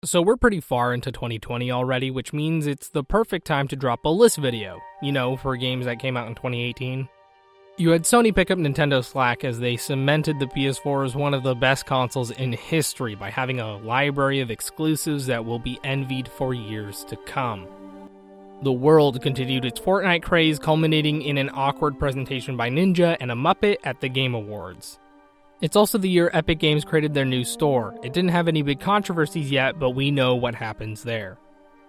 So we're pretty far into 2020 already, which means it's the perfect time to drop a list video, for games that came out in 2018. You had Sony pick up Nintendo's slack as they cemented the PS4 as one of the best consoles in history by having a library of exclusives that will be envied for years to come. The world continued its Fortnite craze, culminating in an awkward presentation by Ninja and a Muppet at the Game Awards. It's also the year Epic Games created their new store. It didn't have any big controversies yet, but we know what happens there.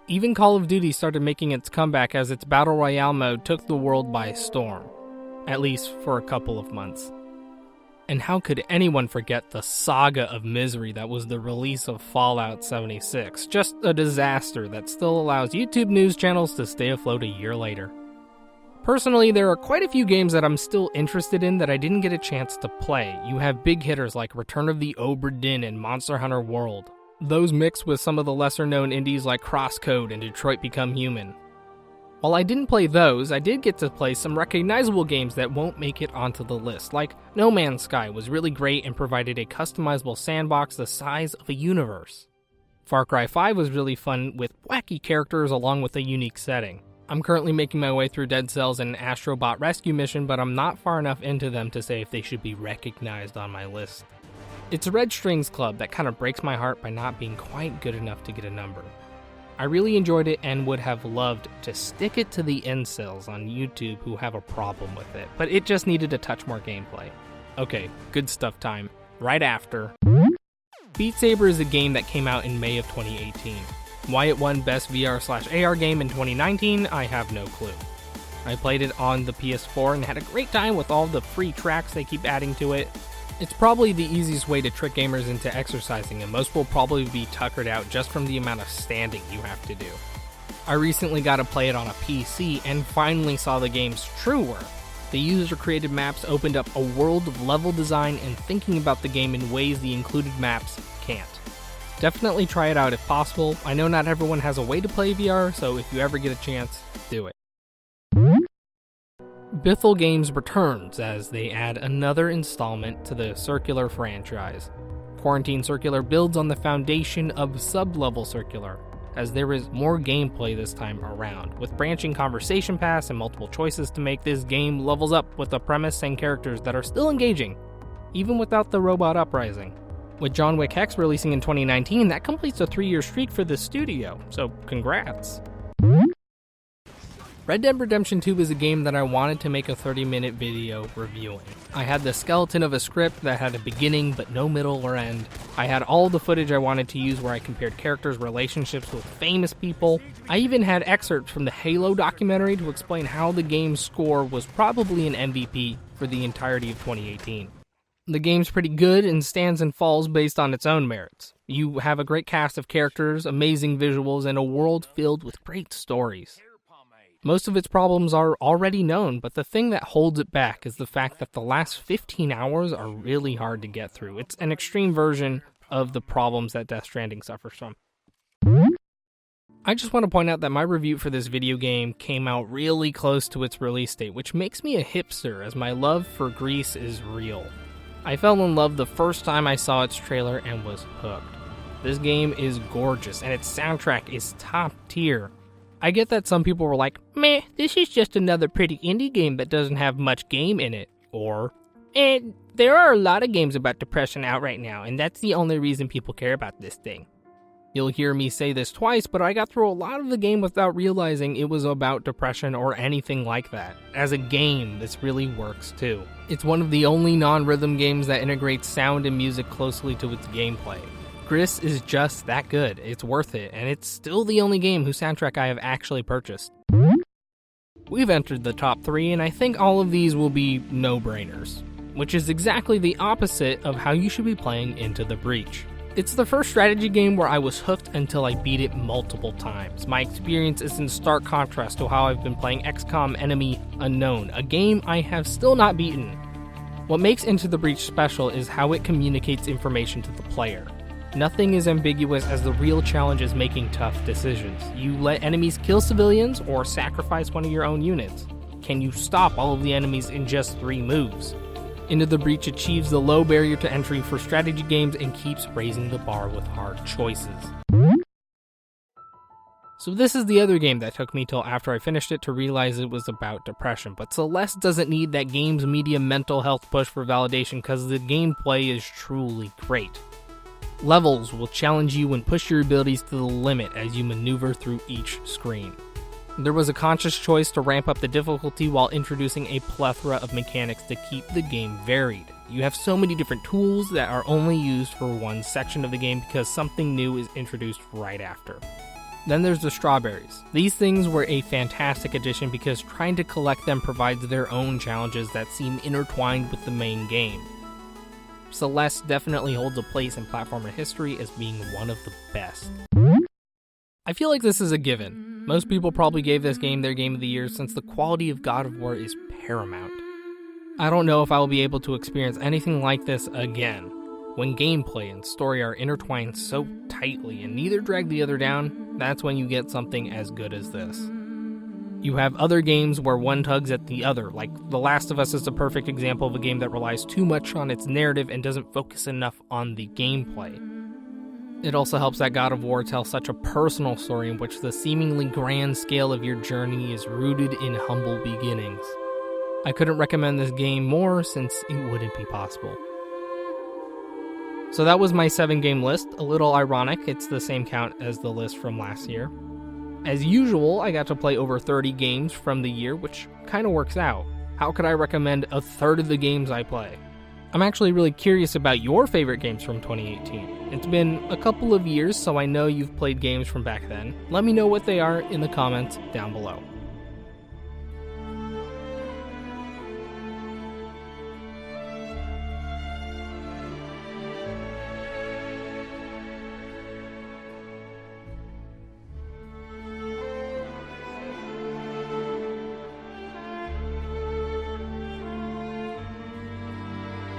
Even Call of Duty started making its comeback as its Battle Royale mode took the world by storm. At least for a couple of months. And how could anyone forget the saga of misery that was the release of Fallout 76? Just a disaster that still allows YouTube news channels to stay afloat a year later. Personally, there are quite a few games that I'm still interested in that I didn't get a chance to play. You have big hitters like Return of the Obra Dinn and Monster Hunter World. Those mixed with some of the lesser-known indies like Crosscode and Detroit Become Human. While I didn't play those, I did get to play some recognizable games that won't make it onto the list, like No Man's Sky was really great and provided a customizable sandbox the size of a universe. Far Cry 5 was really fun with wacky characters along with a unique setting. I'm currently making my way through Dead Cells and Astrobot Rescue Mission, but I'm not far enough into them to say if they should be recognized on my list. It's a Red Strings Club that kind of breaks my heart by not being quite good enough to get a number. I really enjoyed it and would have loved to stick it to the incels on YouTube who have a problem with it, but it just needed a touch more gameplay. Okay, good stuff time. Right after. Beat Saber is a game that came out in May of 2018. Why it won Best VR/AR Game in 2019, I have no clue. I played it on the PS4 and had a great time with all the free tracks they keep adding to it. It's probably the easiest way to trick gamers into exercising, and most will probably be tuckered out just from the amount of standing you have to do. I recently got to play it on a PC and finally saw the game's true worth. The user-created maps opened up a world of level design and thinking about the game in ways the included maps can't. Definitely try it out if possible. I know not everyone has a way to play VR, so if you ever get a chance, do it. Bithell Games returns as they add another installment to the Circular franchise. Quarantine Circular builds on the foundation of Sub-Level Circular, as there is more gameplay this time around. With branching conversation paths and multiple choices to make, this game levels up with a premise and characters that are still engaging, even without the robot uprising. With John Wick Hex releasing in 2019, that completes a 3-year streak for the studio, so congrats. Red Dead Redemption 2 is a game that I wanted to make a 30-minute video reviewing. I had the skeleton of a script that had a beginning but no middle or end. I had all the footage I wanted to use where I compared characters' relationships with famous people. I even had excerpts from the Halo documentary to explain how the game's score was probably an MVP for the entirety of 2018. The game's pretty good and stands and falls based on its own merits. You have a great cast of characters, amazing visuals, and a world filled with great stories. Most of its problems are already known, but the thing that holds it back is the fact that the last 15 hours are really hard to get through. It's an extreme version of the problems that Death Stranding suffers from. I just want to point out that my review for this video game came out really close to its release date, which makes me a hipster as my love for GRIS is real. I fell in love the first time I saw its trailer and was hooked. This game is gorgeous and its soundtrack is top tier. I get that some people were like, meh, this is just another pretty indie game that doesn't have much game in it. Or, there are a lot of games about depression out right now, and that's the only reason people care about this thing. You'll hear me say this twice, but I got through a lot of the game without realizing it was about depression or anything like that. As a game, this really works too. It's one of the only non-rhythm games that integrates sound and music closely to its gameplay. GRIS is just that good, it's worth it, and it's still the only game whose soundtrack I have actually purchased. We've entered the top 3, and I think all of these will be no-brainers, which is exactly the opposite of how you should be playing Into the Breach. It's the first strategy game where I was hooked until I beat it multiple times. My experience is in stark contrast to how I've been playing XCOM Enemy Unknown, a game I have still not beaten. What makes Into the Breach special is how it communicates information to the player. Nothing is ambiguous as the real challenge is making tough decisions. You let enemies kill civilians or sacrifice one of your own units. Can you stop all of the enemies in just 3 moves? Into the Breach achieves the low barrier to entry for strategy games and keeps raising the bar with hard choices. So this is the other game that took me till after I finished it to realize it was about depression, but Celeste doesn't need that game's media mental health push for validation because the gameplay is truly great. Levels will challenge you and push your abilities to the limit as you maneuver through each screen. There was a conscious choice to ramp up the difficulty while introducing a plethora of mechanics to keep the game varied. You have so many different tools that are only used for one section of the game because something new is introduced right after. Then there's the strawberries. These things were a fantastic addition because trying to collect them provides their own challenges that seem intertwined with the main game. Celeste definitely holds a place in platformer history as being one of the best. I feel like this is a given. Most people probably gave this game their game of the year since the quality of God of War is paramount. I don't know if I will be able to experience anything like this again. When gameplay and story are intertwined so tightly and neither drag the other down, that's when you get something as good as this. You have other games where one tugs at the other, like The Last of Us is a perfect example of a game that relies too much on its narrative and doesn't focus enough on the gameplay. It also helps that God of War tells such a personal story in which the seemingly grand scale of your journey is rooted in humble beginnings. I couldn't recommend this game more since it wouldn't be possible. So that was my 7-game list. A little ironic, it's the same count as the list from last year. As usual, I got to play over 30 games from the year, which kind of works out. How could I recommend a third of the games I play? I'm actually really curious about your favorite games from 2018. It's been a couple of years, so I know you've played games from back then. Let me know what they are in the comments down below.